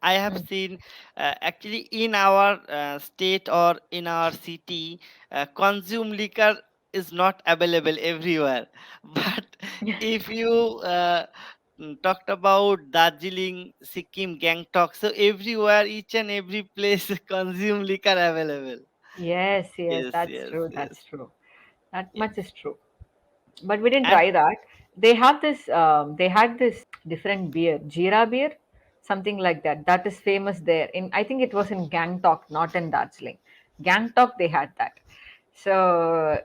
I have Mm. seen actually in our state or in our city, consume liquor is not available everywhere. But if you talked about Darjeeling, Sikkim, Gangtok, so everywhere, each and every place consume liquor available. Yes, yes, Yes, that's yes, true. yes, That's true. That yes. much is true. But we didn't And try that. They have this. They had this different beer, Jeera beer, something like that. That is famous there. In I think it was in Gangtok, not in Darjeeling. Gangtok, they had that. So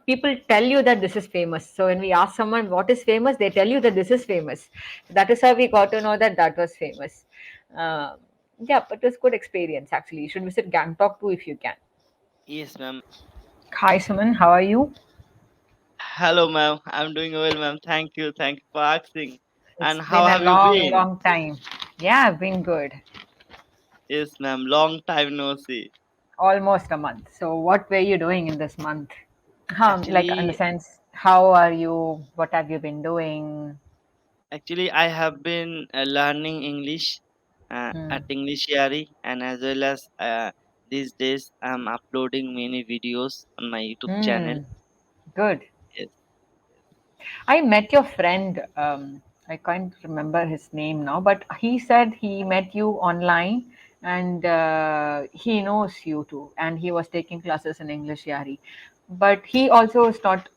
people tell you that this is famous. So when we ask someone what is famous, they tell you that this is famous. That is how we got to know that that was famous. Um, yeah, but it was good experience actually. You should visit Gangtok too if you can. yes, ma'am. Hi, Suman. How are you? Hello, ma'am. I'm doing well, ma'am. Thank you. Thank you for asking. It's And how been a have you long, been? long time. Yeah, I've been good. Yes, ma'am. Long time no see. Almost a month. So, what were you doing in this month? Like, in the Actually, sense, how are you? What have you been doing? actually, I have been learning English Hmm. at EnglishYaari, and as well as these days I'm uploading many videos on my YouTube channel. Hmm. Good. Yes. I met your friend. I can't remember his name now, but he said he met you online and he knows you too. And he was taking classes in English Yari. But he also is not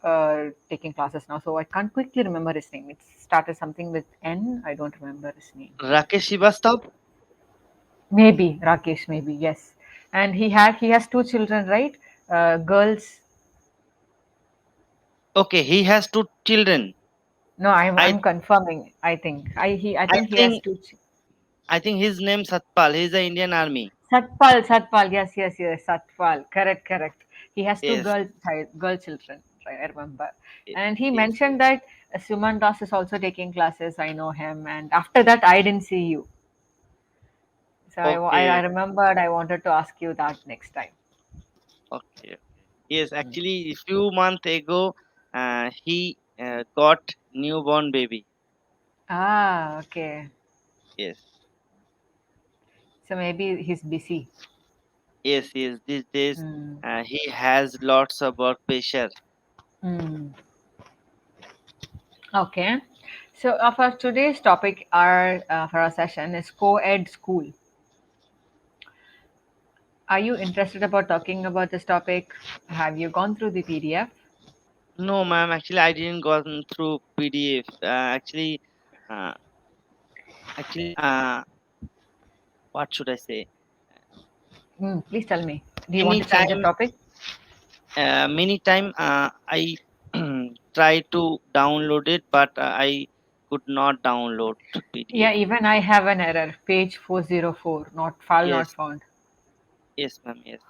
taking classes now, so I can't quickly remember his name. It started something with N. I don't remember his name. Rakesh Srivastava? Maybe Rakesh, maybe yes. And he has two children, right? Girls. Okay, he has two children. No, I'm I I'm confirming. I I think he has think two. I think his name Satpal. He's the Indian Army. Satpal, yes, yes, yes, Satpal, correct, correct. He has two Yes, girl children, I remember. yes, And he yes, yes. mentioned that Suman Das is also taking classes. I know him, and after that, I didn't see you. So I Okay, remembered I wanted to ask you that next time. okay. Yes, actually, a few months ago, he got newborn baby. Ah, okay. Yes, So maybe he's busy. yes, yes. These days, Mm. he has lots of work pressure. Mm. Okay. So for today's topic, our for our session is co-ed school. Are you interested about talking about this topic? Have you gone through the PDF? No, ma'am. Actually, I didn't go through PDF. Uh, actually, what should I say? Please tell me. Do you want Many to change the time, topic? I try to download it, but I could not download Yeah, PDF. even I have an error. Page 404, not file not Yes, found. yes, ma'am. Yes.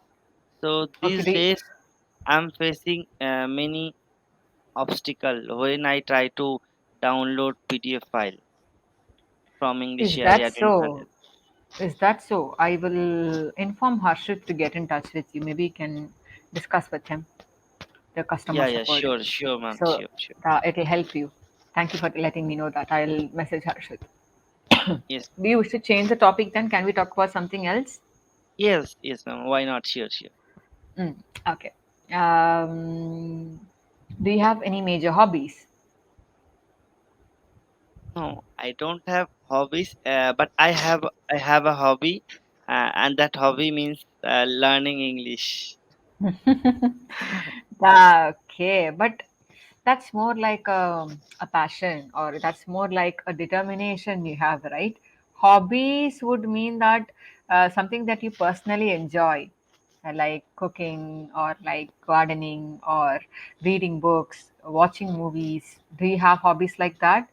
So Okay, these days, I'm facing many obstacle when I try to download PDF file from English is area that at internet. so? Is that so? I will inform Harshit to get in touch with you. Maybe you can discuss with him, the customer Yeah, yeah, support. sure, sure, ma'am, So sure, sure. it'll help you. Thank you for letting me know that. I'll message Harshit. Yes, Do you wish to change the topic then? Can we talk about something else? yes, yes, ma'am. Why not? Sure, sure. Mm, okay. Um, do you have any major hobbies? No, I don't have hobbies, but I have a hobby, and that hobby means learning English. Okay, but that's more like a passion, or that's more like a determination you have, right? Hobbies would mean that something that you personally enjoy, like cooking or like gardening or reading books, watching movies. Do you have hobbies like that?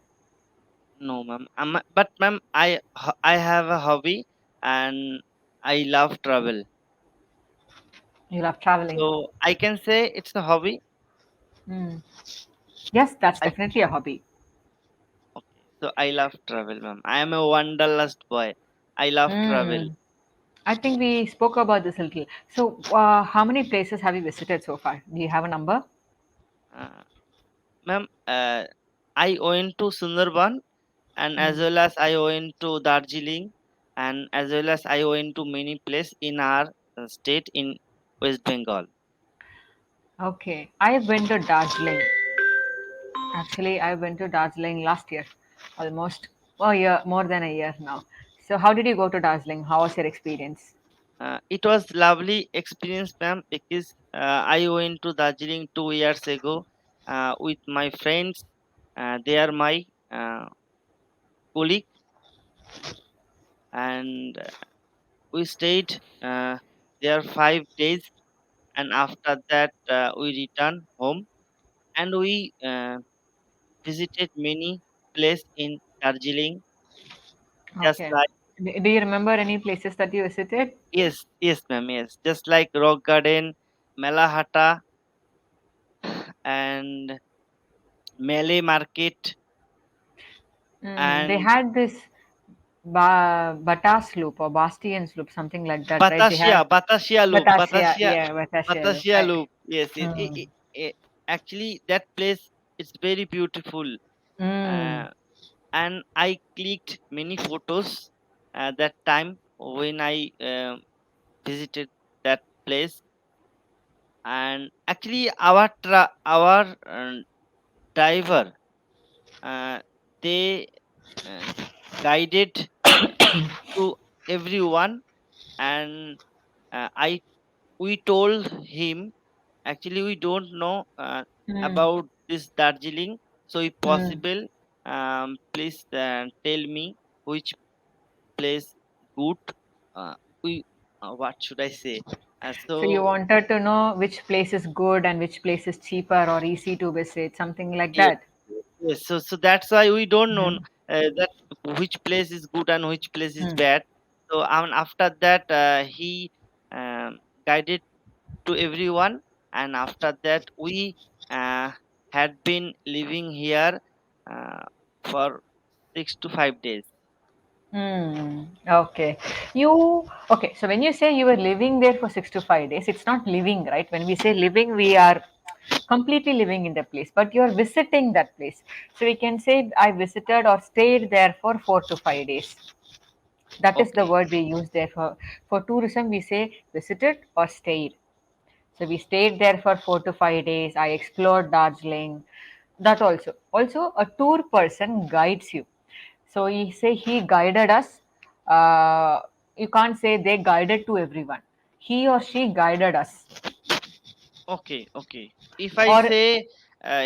No, ma'am. But ma'am, I have a hobby, and I love travel. You love traveling. So I can say it's a hobby. Mm. Yes, that's I definitely a hobby. Okay. So I love travel, ma'am. I am a wanderlust boy. I love travel. Mm. I think we spoke about this a little. So, how many places have you visited so far? Do you have a number? Uh, Ma'am, I went to Sundarban, and as Mm. well as I went to Darjeeling, and as well as I went to many places in our state in West Bengal. Okay, I've been to Darjeeling. Actually, I went to Darjeeling last year, almost a year, more than a year now. So, how did you go to Darjeeling? How was your experience? It was lovely experience, ma'am, because I went to Darjeeling 2 years ago with my friends. They are my colleague, and we stayed there 5 days. And after that, we returned home, and we visited many places in Darjeeling, just Okay. like Do you remember any places that you visited? yes, yes, ma'am, yes, just like Rock Garden, Melahata, and Malay Market, They and had this Bata sloop or Bastian sloop, something like that, right? They Batasia, had Batasia Loop, Batasia, Batasia, yeah, Batasia loop. Batasia Loop. Yes, yes. Mm, Actually, that place is very beautiful, mm, uh, and I clicked many photos that time when I visited that place. And actually, our driver, uh, they uh, guided to everyone, and I we told him. Actually, we don't know mm, about this Darjeeling. So, if mm. possible, please tell me which place good. We what should I say? So you So wanted to know which place is good and which place is cheaper or easy to visit, something like yes, that. yes. So that's why we don't know Mm, that which place is good and which place is mm, bad. So after that, he guided to everyone, and after that we uh, had been living here uh, for 6 to 5 days. okay. Okay. So when you say you were living there for 6 to 5 days, it's not living, right? When we say living, we are completely living in the place, but you're visiting that place. So we can say I visited or stayed there for 4 to 5 days. That is the Okay, word we use there for tourism. We say visited or stayed. So we stayed there for 4 to 5 days. I explored Darjeeling. That also a tour person guides you. So he say he guided us. You can't say they guided to everyone. He or she guided us. okay. If I Or say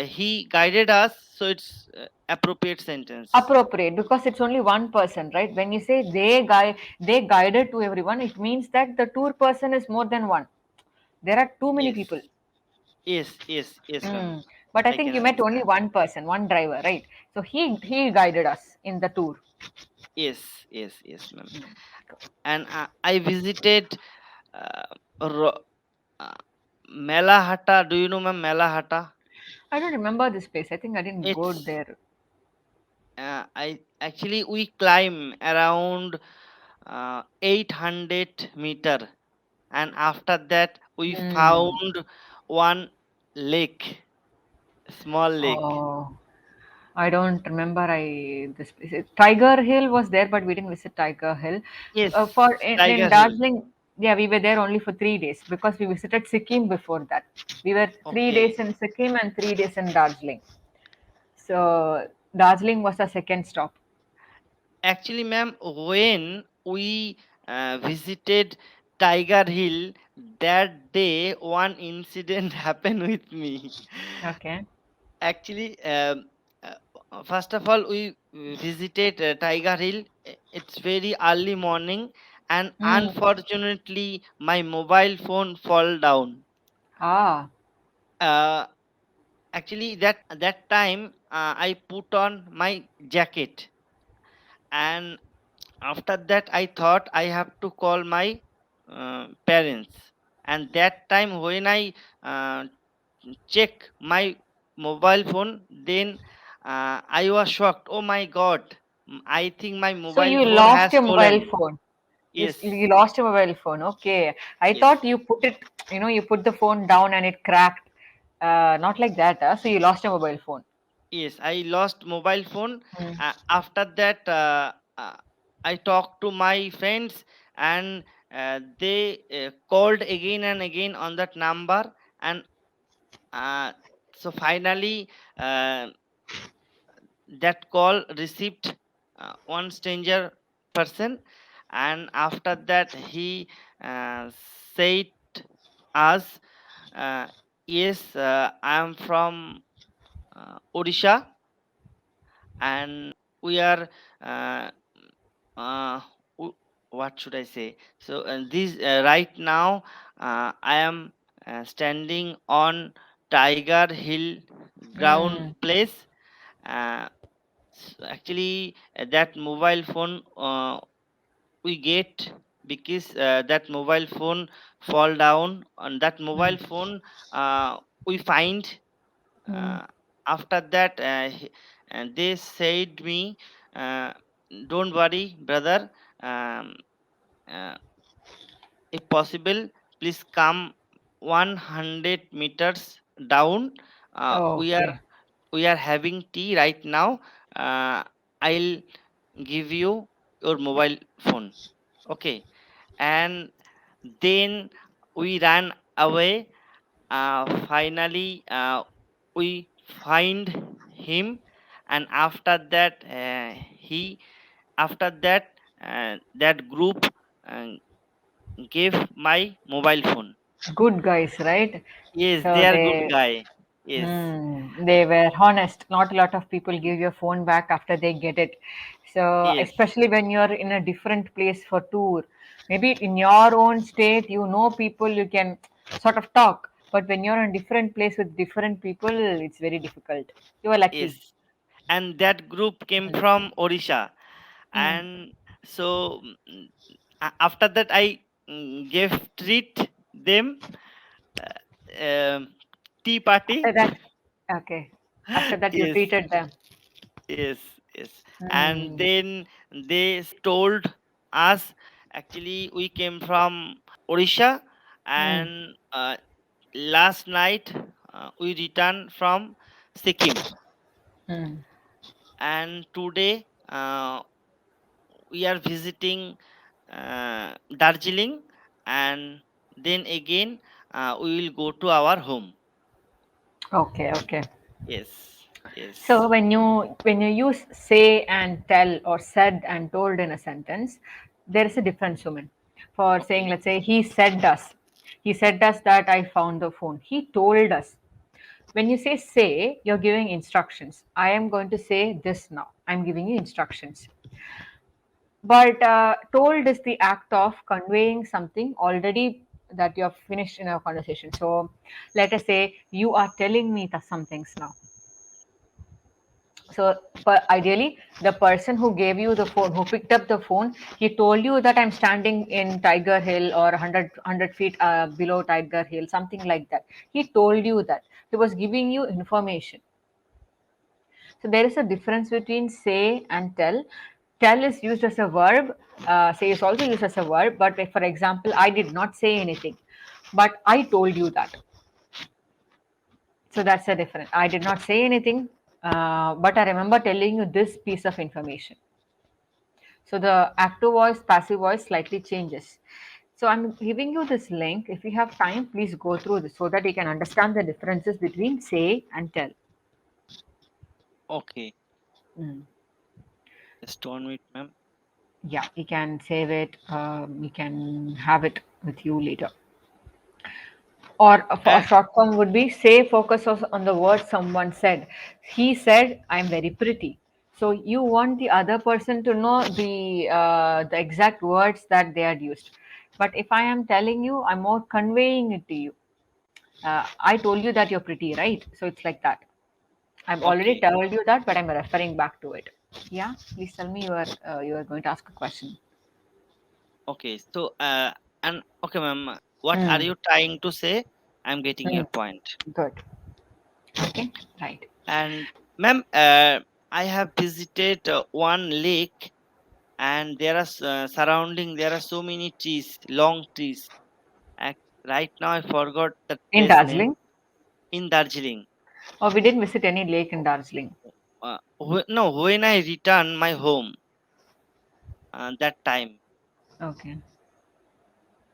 he guided us, so it's appropriate sentence. appropriate because it's only one person, right? When you say they guided to everyone, it means that the tour person is more than one. There are too many Yes, people. yes, ma'am. But I I think can you met only understand. one person, one driver, right? So he guided us in the tour. Yes, ma'am. And I visited uh, Ro- uh, Melahata. Do you know, ma'am, Melahata? I don't remember this place. I think I didn't go It's there. I actually we climb around 800 meter, and after that we Hmm. found one lake, small lake. Oh, I don't remember. This place. Tiger Hill was there, but we didn't visit Tiger Hill. Yes, For in Tiger Hill. Darjeeling, yeah, we were there only for 3 days because we visited Sikkim before that. We were 3 days Okay. in Sikkim and 3 days in Darjeeling. So Darjeeling was our second stop. Actually, ma'am, when we visited Tiger Hill, that day one incident happened with me. Okay. Actually, first of all, we visited Tiger Hill. It's very early morning, and Hmm. unfortunately, my mobile phone fall down. Ah. Uh, Actually, that time I put on my jacket, and after that I thought I have to call my parents. And that time when I uh, check my mobile phone, then I was shocked. Oh my god, I think my So mobile you phone lost has your mobile stolen. phone. Yes, You lost your mobile phone. Okay. I yes, thought you put it, you put the phone down and it cracked. Not like that. So you lost your mobile phone. yes, I lost mobile phone. Hmm. After that, I talked to my friends, and they called again and again on that number, and uh, so finally uh, that call received one stranger person, and after that he said us, uh, yes, I am from Odisha, and we are uh, uh, what should I say? So this right now I am standing on Tiger Hill ground Mm. place. Actually, that mobile phone we get because that mobile phone fall down. On that mobile Mm. phone, we find. Mm. Uh, After that, and they said me, uh, "Don't worry, brother. Um, uh, if possible, please come 100 meters down. Okay. We are having tea right now. I'll give you your mobile phone." Okay, and then we ran away. Finally, we find him, and after that that group uh, gave my mobile phone. Good guys, right? Yes, So they are good they guy. Yes, they were honest. Not a lot of people give your phone back after they get it. So yes, especially when you're in a different place for tour, maybe in your own state, you know people, you can sort of talk. But when you're in a different place with different people, it's very difficult. You are lucky. yes. And that group came Mm. from Odisha, Mm. and so after that I gave treat them um tea party. After that, okay. After that, you Yes, treated them. yes, yes. And Mm. then they told us, actually we came from Odisha, Mm. and last night we returned from Sikkim, Mm. and today we are visiting Darjeeling, and then again we will go to our home. Okay, okay. Yes, yes. So when you use say and tell or said and told in a sentence, there is a difference, woman. For saying, Okay, let's say he said us that I found the phone. He told us. When you say, you're giving instructions. I am going to say this now. I'm giving you instructions. But told is the act of conveying something already that you have finished in a conversation. So let us say you are telling me some things now. So, ideally, the person who gave you the phone, who picked up the phone, he told you that I'm standing in Tiger Hill or 100 feet below Tiger Hill, something like that. He told you that. He was giving you information. So, there is a difference between say and tell. Tell is used as a verb, say is also used as a verb, but if, for example, I did not say anything, but I told you that. So, that's a difference. I did not say anything, but I remember telling you this piece of information. So the active voice, passive voice slightly changes. So I'm giving you this link. If you have time, please go through this so that you can understand the differences between say and tell. okay. Mm. Just 1 minute, ma'am. Yeah, you can save it. You can have it with you later. Or for a Uh, short form would be say focuses on the word someone said. He said, "I'm very pretty." So you want the other person to know the exact words that they had used. But if I am telling you, I'm more conveying it to you. I told you that you're pretty, right? So it's like that. I've already okay, told you that, but I'm referring back to it. Yeah, please tell me you are going to ask a question. okay. So and okay, ma'am. What are Hmm. you trying to say? I'm getting Hmm. your point. Good. Okay. Right. And ma'am, I have visited one lake, and there are surrounding. There are so many trees, long trees. Right now, I forgot the In place name. Darjeeling. In Darjeeling. Oh, we didn't visit any lake in Darjeeling. No, when I return my home, that time. Okay.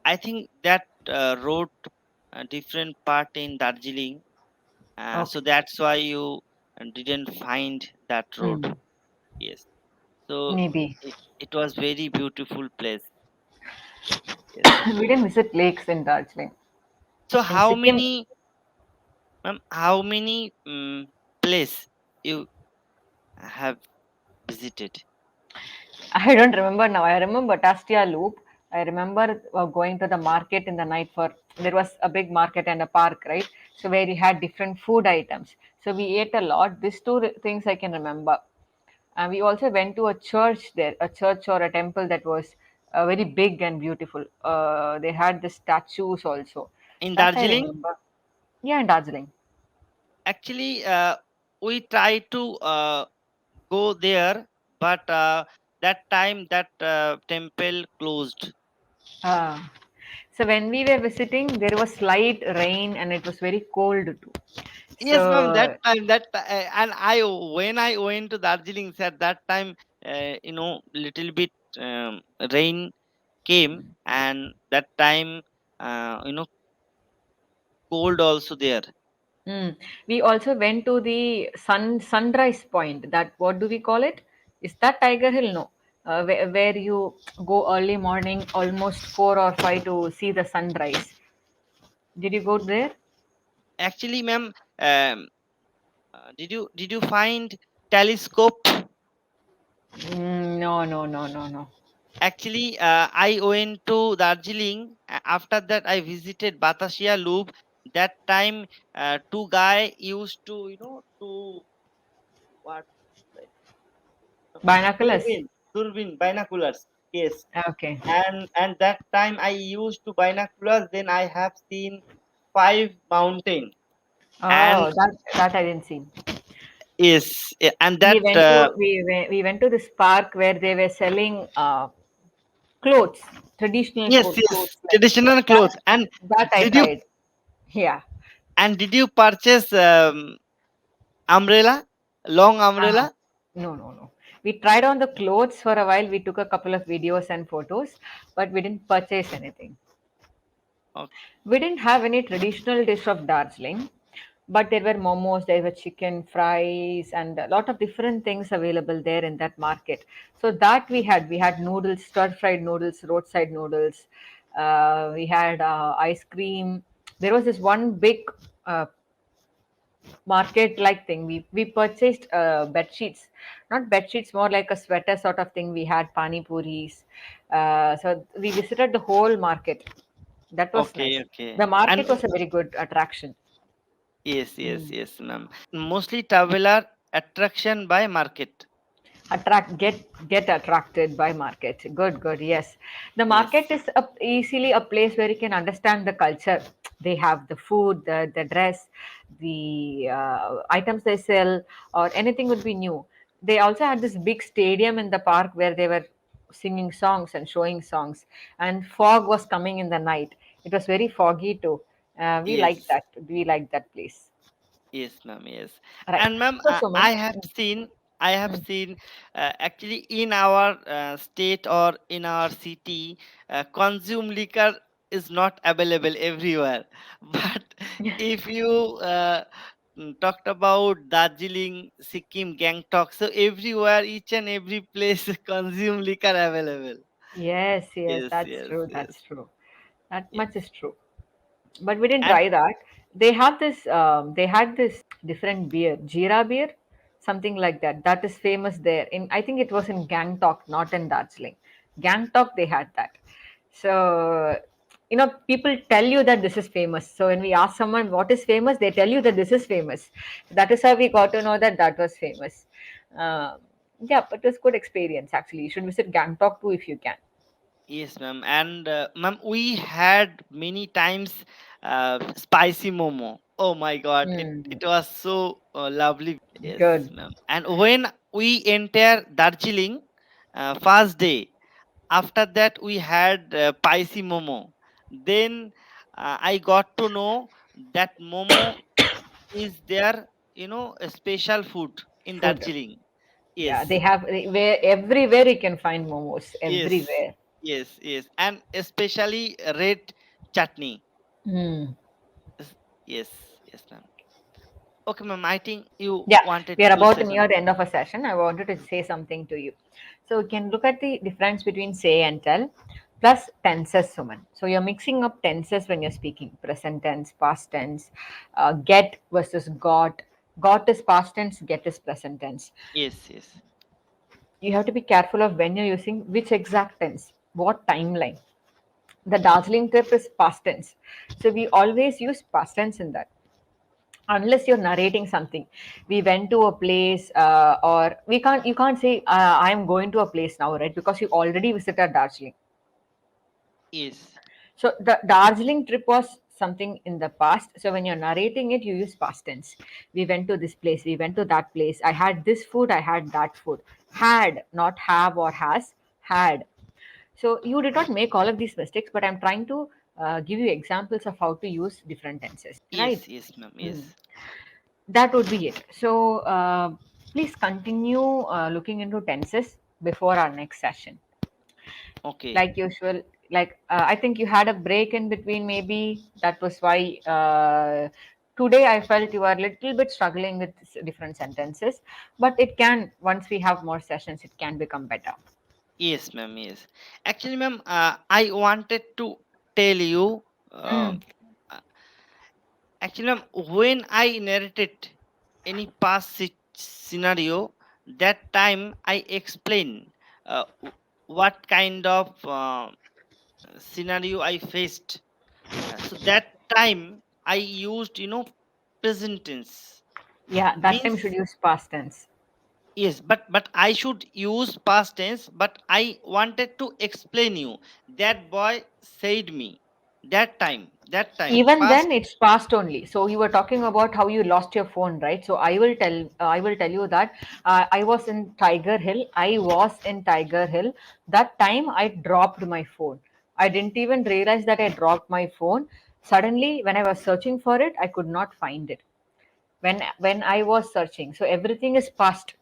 I think that road different part in Darjeeling, so Okay. that's why you didn't find that road. Mm. Yes, so Maybe. it was very beautiful place. Yes. We didn't visit lakes in Darjeeling. So In how Sikkim, many, ma'am, how many place you have visited? I don't remember now. I remember Tastia Loop. I remember going to the market in the night for there was a big market and a park, right? So where you had different food items. So we ate a lot. These two things I can remember. And we also went to a church there, a church or a temple that was very big and beautiful. They had the statues also. In That I Darjeeling, remember. Yeah, in Darjeeling. actually, we try to go there, but that time that temple closed. Uh, so when we were visiting, there was slight rain and it was very cold too. Yes, ma'am. That So time, and I when I went to Darjeeling, at that time, little bit rain came, and that time, cold also there. mm. We also went to the sunrise point. That what do we call it? Is that Tiger Hill? No, where you go early morning, almost 4 or 5 to see the sunrise. Did you go there? Actually, ma'am, did you find telescope? No, no, no, no, no. Actually, I went to Darjeeling. After that, I visited Batashia Loop. That time, two guy used to, to what? Binoculars. Durbin, binoculars. Yes, Okay. and that time I used to binoculars. Then I have seen five mountain, and Oh, that I didn't see. yes, and We that went to we went to this park where they were selling clothes, traditional yes, yes, clothes like traditional that. clothes. And That I did you tried. Yeah. did you purchase umbrella, long Uh, umbrella? no, no, no. We tried on the clothes for a while. We took a couple of videos and photos, but we didn't purchase anything. Okay, We didn't have any traditional dish of Darjeeling, but there were momos, there were chicken fries, and a lot of different things available there in that market. So that we had noodles, stir fried noodles, roadside noodles. We had ice cream. There was this one big uh, market like thing. We purchased bed sheets, not bed sheets, more like a sweater sort of thing. We had pani puris. So we visited the whole market. That was okay, nice. okay. The And market was a very good attraction. yes, yes, Mm. yes, ma'am. Mostly traveler attraction by market. Get attracted by market. Good, good. Yes, the market Yes, is easily a place where you can understand the culture. They have the food, the dress, the items they sell, or anything would be new. They also had this big stadium in the park where they were singing songs and showing songs, and fog was coming in the night. It was very foggy too. We liked yes. that. We liked that place. Yes, ma'am. Yes, Right. and ma'am, So, Suman. I have seen, I have Mm. seen, actually in our state or in our city, consume liquor is not available everywhere. But if you talked about Darjeeling, Sikkim, Gangtok, so everywhere, each and every place, consume liquor available. Yes, yes, Yes, that's yes, true. yes, That's true. That yes, much is true. But we didn't and try that. They have this. They had this different beer, Jira beer, something like that. That is famous there. In I think it was in Gangtok, not in Darjeeling. Gangtok, they had that. So people tell you that this is famous. So when we ask someone what is famous, they tell you that this is famous. That is how we got to know that that was famous. Yeah, but it was good experience actually. You should visit Gangtok too if you can. yes, ma'am. And ma'am, we had many times spicy momo. Oh my God, it Mm, was so lovely. Yes, good. ma'am. And when we enter Darjeeling, first day, after that we had spicy momo. Then I got to know that momo is their, a special food in Food. Darjeeling. Yeah, they Yes, have where everywhere you can find momos yes, everywhere. yes, and especially red chutney. Hmm. Yes, yes, yes, ma'am. Okay, ma'am. I think you Yeah, wanted we are to about say near the something. end of a session. I wanted to say something to you. So we can look at the difference between say and tell plus tenses, Suman. So you're mixing up tenses when you're speaking present tense, past tense, get versus got. Got is past tense, get is present tense. Yes, yes, You have to be careful of when you're using which exact tense, what timeline. The Darjeeling trip is past tense. So we always use past tense in that unless you're narrating something. We went to a place, or we can't you can't say I am going to a place now, right? Because you already visited Darjeeling. yes, So the Darjeeling trip was something in the past. So when you're narrating it, you use past tense. We went to this place, we went to that place, I had this food, I had that food. Had, not have or has. Had. So you did not make all of these mistakes, but I'm trying to give you examples of how to use different tenses, right? yes, ma'am. Mm. Yes. That would be it. So please continue looking into tenses before our next session. Okay. Like usual, like I think you had a break in between, maybe that was why today I felt you are a little bit struggling with different sentences, but it can, once we have more sessions, it can become better. Yes, ma'am. Yes. Actually, ma'am, I wanted to tell you. Mm. Uh, Actually, ma'am, when I narrated any past scenario, that time I explain what kind of scenario I faced. So that time I used, present tense. Yeah, that time you should Means use past tense. yes, but I should use past tense. But I wanted to explain you that boy said me that time Even past. then it's past only. So you were talking about how you lost your phone, right? So I will tell you that I was in Tiger Hill. That time I dropped my phone. I didn't even realize that I dropped my phone. Suddenly when I was searching for it, I could not find it. When I was searching, so everything is past.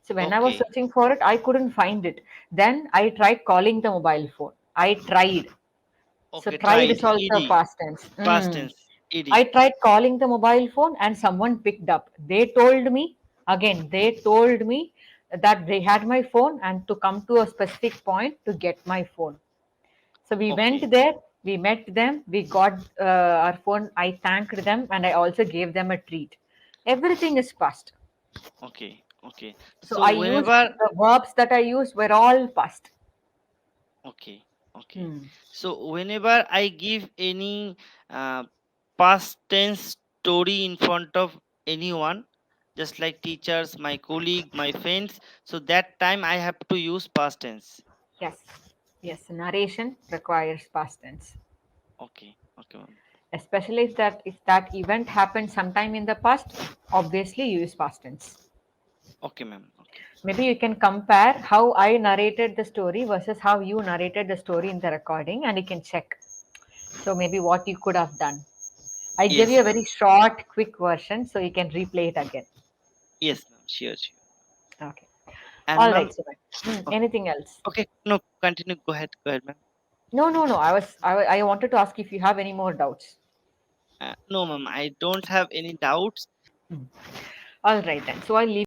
So when I was Okay, searching for it, I couldn't find it. Then I tried calling the mobile phone. I tried. So okay, tried tried is also ed past tense. past Mm. tense ed. I tried calling the mobile phone and someone picked up. They told me that they had my phone and to come to a specific point to get my phone. So we went Okay, there, we met them, we got our phone. I thanked them and I also gave them a treat. Everything is past. okay. So So I used whenever the verbs that I used were all past. okay, okay. Hmm. So whenever I give any uh, past tense story in front of anyone, just like teachers, my colleague, my friends, so that time I have to use past tense. Yes. Yes. Narration requires past tense. Okay, ma'am. Especially if that event happened sometime in the past, obviously you use past tense. Okay, ma'am. Okay. Maybe you can compare how I narrated the story versus how you narrated the story in the recording, and you can check. So maybe what you could have done. I gave you Yes, a ma'am. very short, quick version, so you can replay it again. Yes, ma'am. Sure. Okay. And All right, ma'am, Suman. okay, Anything else? okay, no, continue. Go ahead, ma'am. No, no, no. I wanted to ask if you have any more doubts. No, ma'am. I don't have any doubts. Hmm. All right then. So I'll leave